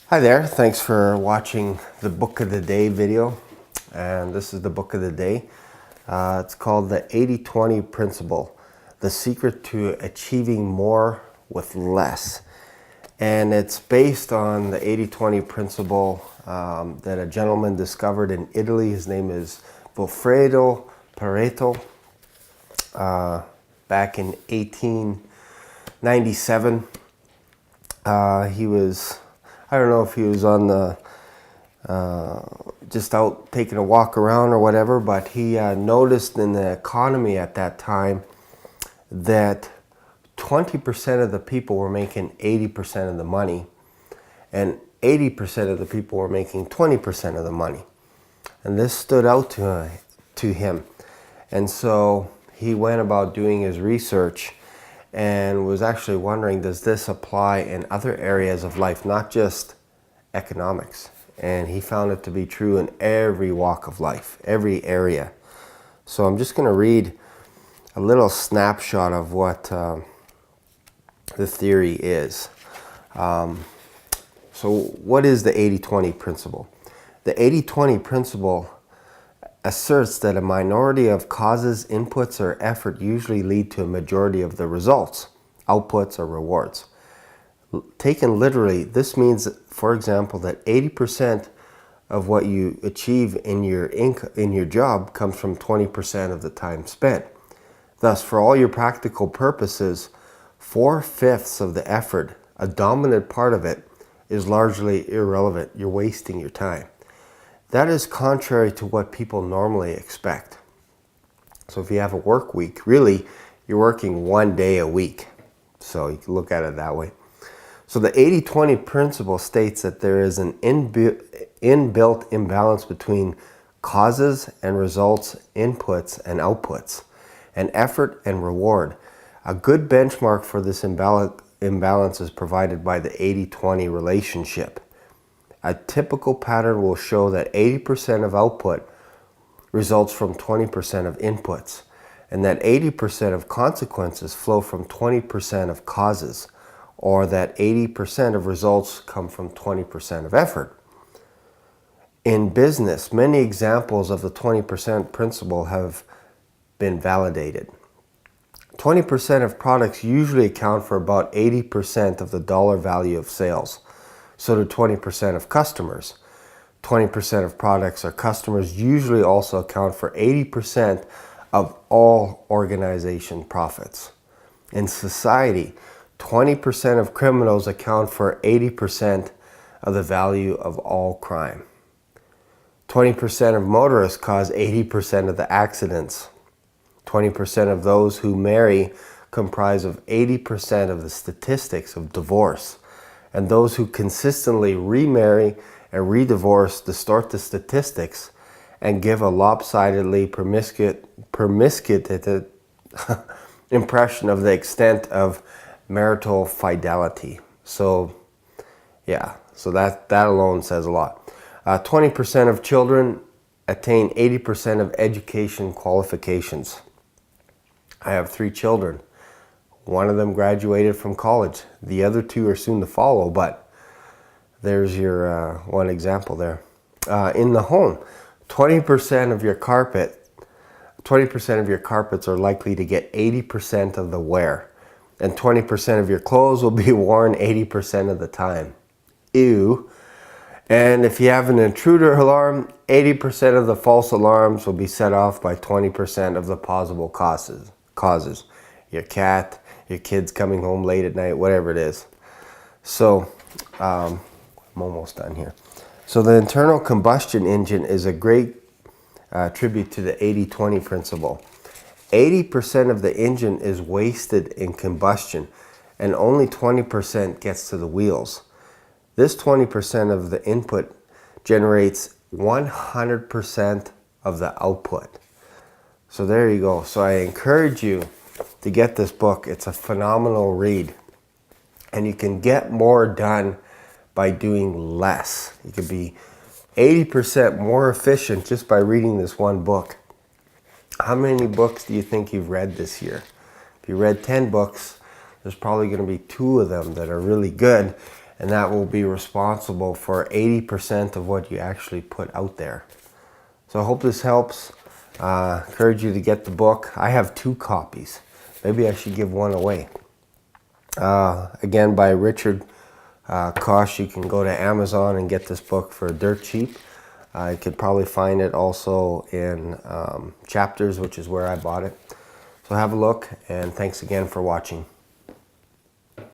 Hi there, thanks for watching the Book of the Day video. And this is the Book of the Day. It's called the 80-20 Principle, the secret to achieving more with less. And it's based on the 80-20 principle that a gentleman discovered in Italy. His name is Vilfredo Parreto, back in 1897. I don't know if he was on the just out taking a walk around or whatever, but he noticed in the economy at that time that 20% of the people were making 80% of the money, and 80% of the people were making 20% of the money. And this stood out to him. And so he went about doing his research and was actually wondering, does this apply in other areas of life, not just economics? And he found it to be true in every walk of life, every area. So I'm just going to read a little snapshot of what the theory is. So what is the 80-20 principle? The 80-20 principle asserts that a minority of causes, inputs, or effort usually lead to a majority of the results, outputs, or rewards. Taken literally, this means, for example, that 80% of what you achieve in your job comes from 20% of the time spent. Thus, for all your practical purposes, 4/5 of the effort, a dominant part of it, is largely irrelevant. You're wasting your time. That is contrary to what people normally expect. So if you have a work week, really, you're working 1 day a week. So you can look at it that way. So the 80-20 principle states that there is an inbuilt imbalance between causes and results, inputs and outputs, and effort and reward. A good benchmark for this imbalance is provided by the 80-20 relationship. A typical pattern will show that 80% of output results from 20% of inputs, and that 80% of consequences flow from 20% of causes, or that 80% of results come from 20% of effort. In business, many examples of the 20% principle have been validated. 20% of products usually account for about 80% of the dollar value of sales. So do 20% of customers. 20% of products or customers usually also account for 80% of all organization profits. In society, 20% of criminals account for 80% of the value of all crime. 20% of motorists cause 80% of the accidents. 20% of those who marry comprise of 80% of the statistics of divorce. And those who consistently remarry and redivorce distort the statistics and give a lopsidedly promiscuous impression of the extent of marital fidelity. So, yeah, so that alone says a lot. 20% of children attain 80% of education qualifications. I have 3 children. One of them graduated from college. The other 2 are soon to follow, but there's your one example there. In the home, 20% of your carpets are likely to get 80% of the wear, and 20% of your clothes will be worn 80% of the time. Ew. And if you have an intruder alarm, 80% of the false alarms will be set off by 20% of the possible causes. Your cat, your kids coming home late at night, whatever it is. So, I'm almost done here. So the internal combustion engine is a great tribute to the 80-20 principle. 80% of the engine is wasted in combustion, and only 20% gets to the wheels. This 20% of the input generates 100% of the output. So there you go. So I encourage you to get this book. It's a phenomenal read. And you can get more done by doing less. You can be 80% more efficient just by reading this one book. How many books do you think you've read this year? If you read 10 books, there's probably going to be 2 of them that are really good. and that will be responsible for 80% of what you actually put out there. So I hope this helps. Encourage you to get the book. I have 2 copies. Maybe I should give one away. Again, by Richard Koch. You can go to Amazon and get this book for dirt cheap. You could probably find it also in Chapters, which is where I bought it. So have a look, and thanks again for watching.